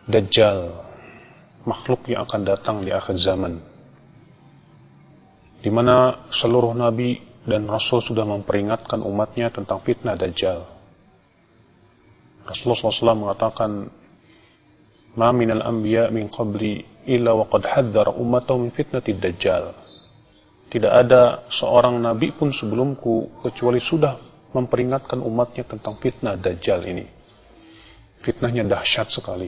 Dajjal, makhluk yang akan datang di akhir zaman, di mana seluruh nabi dan rasul sudah memperingatkan umatnya tentang fitnah Dajjal. Rasulullah SAW mengatakan, "Ma minal anbiya min qabli illa waqad hadzara ummatahu min fitnatid Dajjal." Tidak ada seorang nabi pun sebelumku kecuali sudah memperingatkan umatnya tentang fitnah Dajjal ini. Fitnahnya dahsyat sekali,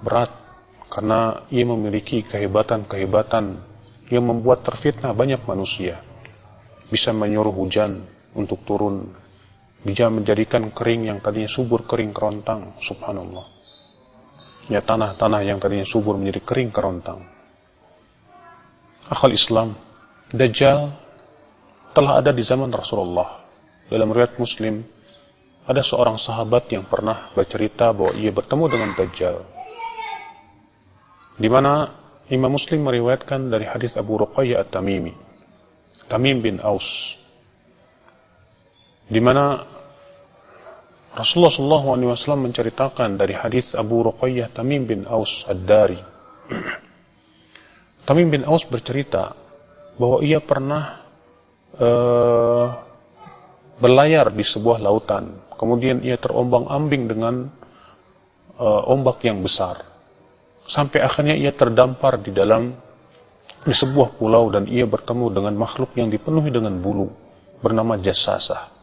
berat, karena ia memiliki kehebatan-kehebatan yang membuat terfitnah banyak manusia. Bisa menyuruh hujan untuk turun, bisa menjadikan kering yang tadinya subur kering kerontang, subhanallah. Ya, tanah-tanah yang tadinya subur menjadi kering kerontang. Akhal Islam, Dajjal telah ada di zaman Rasulullah. Dalam riwayat Muslim, ada seorang sahabat yang pernah bercerita bahwa ia bertemu dengan Dajjal, di mana Imam Muslim meriwayatkan dari hadis Abu Ruqayyah At-Tamimi, Tamim bin Aus, di mana Rasulullah SAW menceritakan dari hadis Abu Ruqayyah Tamim bin Aus Ad-Dari. Tamim bin Aus bercerita bahwa ia pernah berlayar di sebuah lautan. Kemudian ia terombang-ambing dengan ombak yang besar. Sampai akhirnya ia terdampar di sebuah pulau dan ia bertemu dengan makhluk yang dipenuhi dengan bulu bernama Jassasah.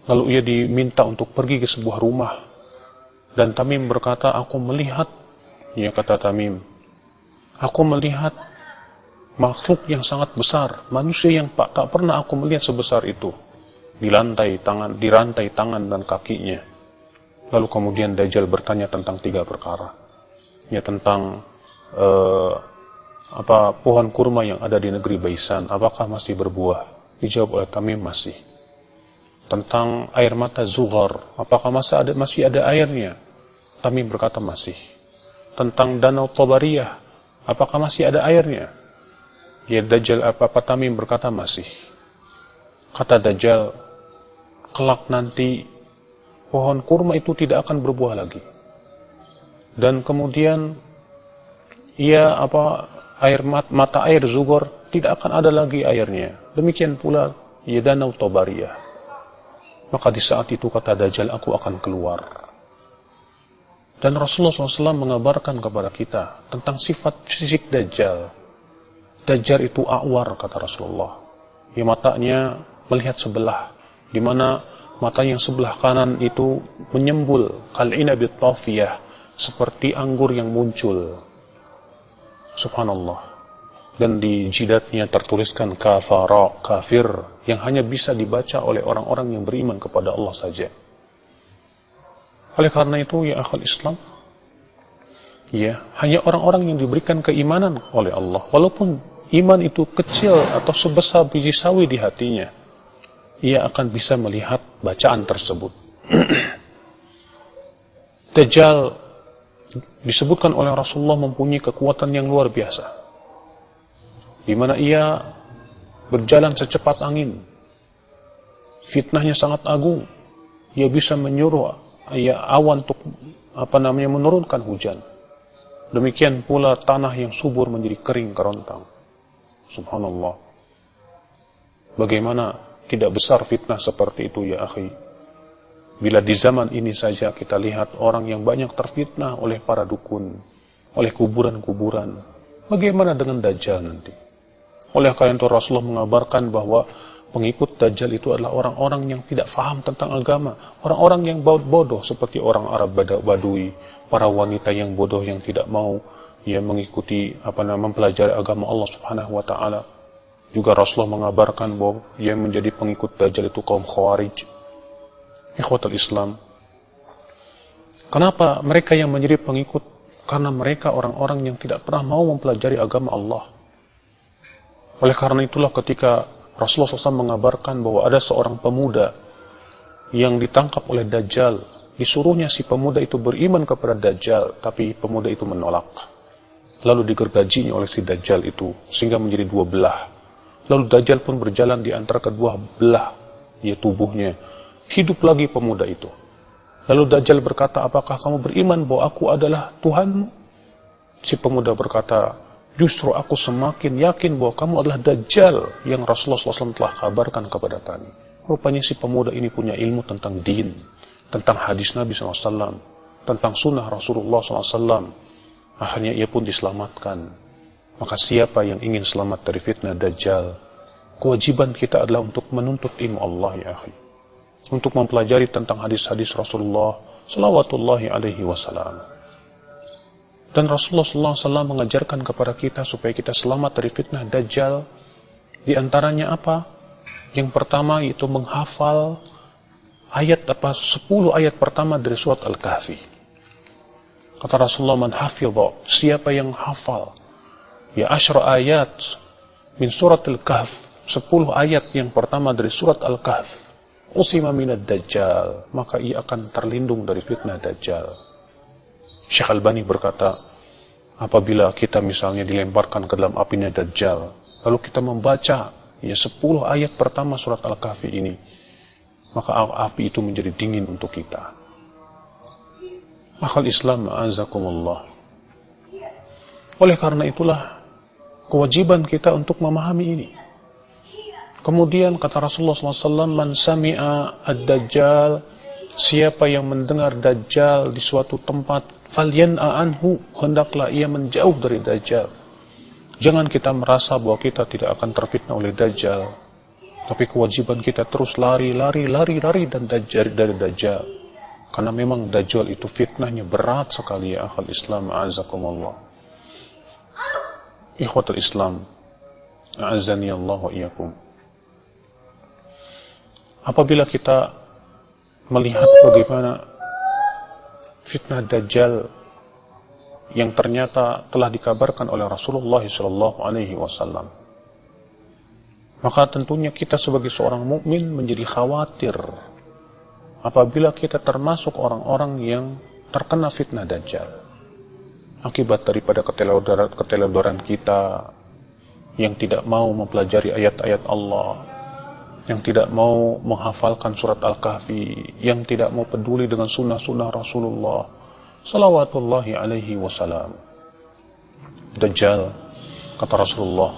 Lalu ia diminta untuk pergi ke sebuah rumah. Dan Tamim berkata, "Aku melihat," ia kata Tamim, "aku melihat makhluk yang sangat besar, manusia yang tak pernah aku melihat sebesar itu, dirantai tangan dan kakinya." Lalu kemudian Dajjal bertanya tentang 3 perkara. Ya, tentang pohon kurma yang ada di negeri Baisan, apakah masih berbuah? Dijawab oleh Tamim, masih. Tentang air mata Zughar, apakah masih ada airnya? Tamim berkata, masih. Tentang danau Tabariyah, apakah masih ada airnya? Ya Dajjal, Tamim berkata, masih. Kata Dajjal, kelak nanti pohon kurma itu tidak akan berbuah lagi. Dan kemudian mata air Zughar tidak akan ada lagi airnya. Demikian pula ya danau Tabariyah. Maka di saat itu kata Dajjal, aku akan keluar. Dan Rasulullah SAW mengabarkan kepada kita tentang sifat fisik Dajjal. Dajjal itu a'war, kata Rasulullah. Ya, matanya melihat sebelah, di mana mata yang sebelah kanan itu menyembul kal'inabit tafiyah, seperti anggur yang muncul. Subhanallah. Dan di jidatnya tertuliskan kafara, kafir, yang hanya bisa dibaca oleh orang-orang yang beriman kepada Allah saja. Oleh karena itu, ya akhal Islam, ya, hanya orang-orang yang diberikan keimanan oleh Allah, walaupun iman itu kecil atau sebesar biji sawi di hatinya, ia akan bisa melihat bacaan tersebut. Dajjal disebutkan oleh Rasulullah mempunyai kekuatan yang luar biasa, di mana ia berjalan secepat angin. Fitnahnya sangat agung. Ia bisa menyuruh awan untuk menurunkan hujan. Demikian pula tanah yang subur menjadi kering kerontang. Subhanallah. Bagaimana tidak besar fitnah seperti itu, ya akhi? Bila di zaman ini saja kita lihat orang yang banyak terfitnah oleh para dukun, oleh kuburan-kuburan, bagaimana dengan Dajjal nanti? Oleh karena itu Rasulullah mengabarkan bahwa pengikut Dajjal itu adalah orang-orang yang tidak faham tentang agama, orang-orang yang bodoh seperti orang Arab Badui, para wanita yang bodoh yang tidak mau mengikuti mempelajari agama Allah Subhanahu wa taala. Juga Rasulullah mengabarkan bahwa yang menjadi pengikut Dajjal itu kaum Khawarij. Ikhwatul Islam. Kenapa mereka yang menjadi pengikut? Karena mereka orang-orang yang tidak pernah mau mempelajari agama Allah. Oleh karena itulah ketika Rasulullah SAW mengabarkan bahwa ada seorang pemuda yang ditangkap oleh Dajjal, disuruhnya si pemuda itu beriman kepada Dajjal, tapi pemuda itu menolak. Lalu digergajinya oleh si Dajjal itu, sehingga menjadi 2 belah. Lalu Dajjal pun berjalan di antara kedua belah tubuhnya. Hidup lagi pemuda itu. Lalu Dajjal berkata, apakah kamu beriman bahwa aku adalah Tuhanmu? Si pemuda berkata, justru aku semakin yakin bahwa kamu adalah Dajjal yang Rasulullah SAW telah kabarkan kepada kami. Rupanya si pemuda ini punya ilmu tentang din, tentang hadis Nabi SAW, tentang sunnah Rasulullah SAW. Akhirnya ia pun diselamatkan. Maka siapa yang ingin selamat dari fitnah Dajjal, kewajiban kita adalah untuk menuntut ilmu Allah, ya akhi. Untuk mempelajari tentang hadis-hadis Rasulullah salawatullahi alaihi wasallam. Dan Rasulullah SAW mengajarkan kepada kita supaya kita selamat dari fitnah Dajjal. Di antaranya apa? Yang pertama yaitu menghafal 10 ayat pertama dari surat Al-Kahfi. Kata Rasulullah, man hafidha, siapa yang hafal ya 10 ayat min surat Al-Kahf, 10 ayat yang pertama dari surat Al-Kahf, usima minad Dajjal, maka ia akan terlindung dari fitnah Dajjal. Syekh Albani berkata, apabila kita misalnya dilemparkan ke dalam apinya Dajjal, lalu kita membaca ya 10 ayat pertama surat Al-Kahfi ini, maka api itu menjadi dingin untuk kita. Akhal Islam, a'azakumullah. Oleh karena itulah kewajiban kita untuk memahami ini. Kemudian kata Rasulullah SAW, man sami'a ad-Dajjal, siapa yang mendengar Dajjal di suatu tempat, falyan'a anhu, hendaklah ia menjauh dari Dajjal. Jangan kita merasa bahwa kita tidak akan terfitnah oleh Dajjal, tapi kewajiban kita terus lari dan dari Dajjal. Karena memang Dajjal itu fitnahnya berat sekali, ya akhal Islam, a'azakumullah. Ikhwatul Islam, a'azani Allah wa iyyakum. Apabila kita melihat bagaimana fitnah Dajjal yang ternyata telah dikabarkan oleh Rasulullah SAW, maka tentunya kita sebagai seorang mukmin menjadi khawatir apabila kita termasuk orang-orang yang terkena fitnah Dajjal akibat daripada keteledoran kita yang tidak mau mempelajari ayat-ayat Allah, yang tidak mau menghafalkan surat Al-Kahfi, yang tidak mau peduli dengan sunnah-sunnah Rasulullah salawatullahi alaihi wasallam. Dajjal, kata Rasulullah,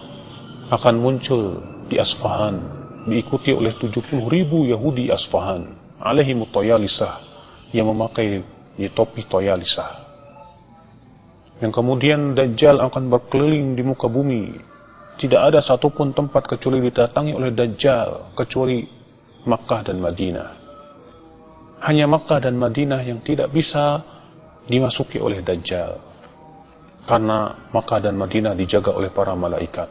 akan muncul di Asfahan, diikuti oleh 70.000 Yahudi Asfahan, alaihimu toyalisah, yang memakai topi toyalisah. Yang kemudian Dajjal akan berkeliling di muka bumi. Tidak ada satupun tempat kecuali didatangi oleh Dajjal, kecuali Makkah dan Madinah. Hanya Makkah dan Madinah yang tidak bisa dimasuki oleh Dajjal, karena Makkah dan Madinah dijaga oleh para malaikat.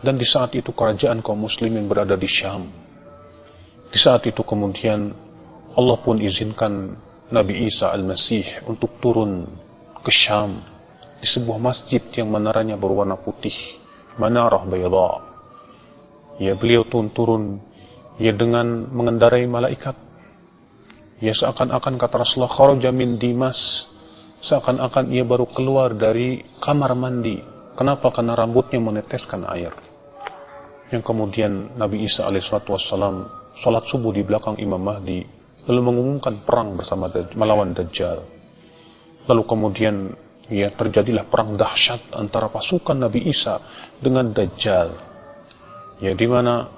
Dan di saat itu kerajaan kaum muslimin berada di Syam. Di saat itu kemudian Allah pun izinkan Nabi Isa Al-Masih untuk turun ke Syam, di sebuah masjid yang menaranya berwarna putih, Manarah Bayda. Ya, beliau turun ya dengan mengendarai malaikat. Ya, seakan-akan kata Rasulullah, kharaja min Dimas, seakan-akan ia baru keluar dari kamar mandi. Kenapa? Karena rambutnya meneteskan air. Yang kemudian Nabi Isa alaihissalam salat subuh di belakang Imam Mahdi, lalu mengumumkan perang bersama melawan Dajjal. Lalu kemudian ya terjadilah perang dahsyat antara pasukan Nabi Isa dengan Dajjal. Ya, di mana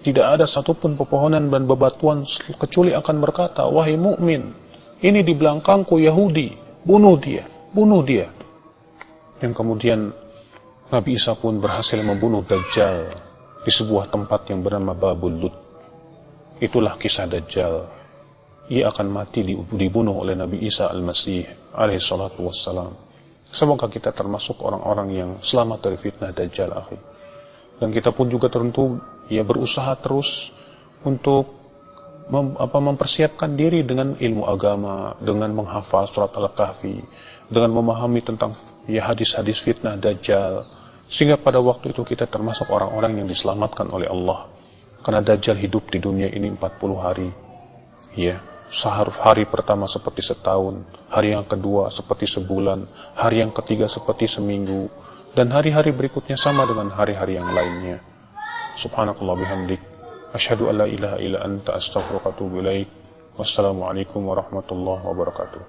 tidak ada satupun pepohonan dan bebatuan kecuali akan berkata, wahai mukmin, ini di belakangku Yahudi, bunuh dia, bunuh dia. Yang kemudian Nabi Isa pun berhasil membunuh Dajjal di sebuah tempat yang bernama Babul Lut. Itulah kisah Dajjal. Ia akan mati dibunuh oleh Nabi Isa Al-Masih alaihi salatu wassalam. Semoga kita termasuk orang-orang yang selamat dari fitnah Dajjal, akhi. Dan kita pun juga tentu ya berusaha terus untuk mempersiapkan diri dengan ilmu agama, dengan menghafal surat Al-Kahfi, dengan memahami tentang ya hadis-hadis fitnah Dajjal, sehingga pada waktu itu kita termasuk orang-orang yang diselamatkan oleh Allah. Karena Dajjal hidup di dunia ini 40 hari. Ya, hari pertama seperti setahun, hari yang kedua seperti sebulan, hari yang ketiga seperti seminggu, dan hari-hari berikutnya sama dengan hari-hari yang lainnya. Subhanakallah bihamdik, asyhadu an la ilaha illa anta astaghfiruka wa atubu ilaik. Wassalamualaikum warahmatullahi wabarakatuh.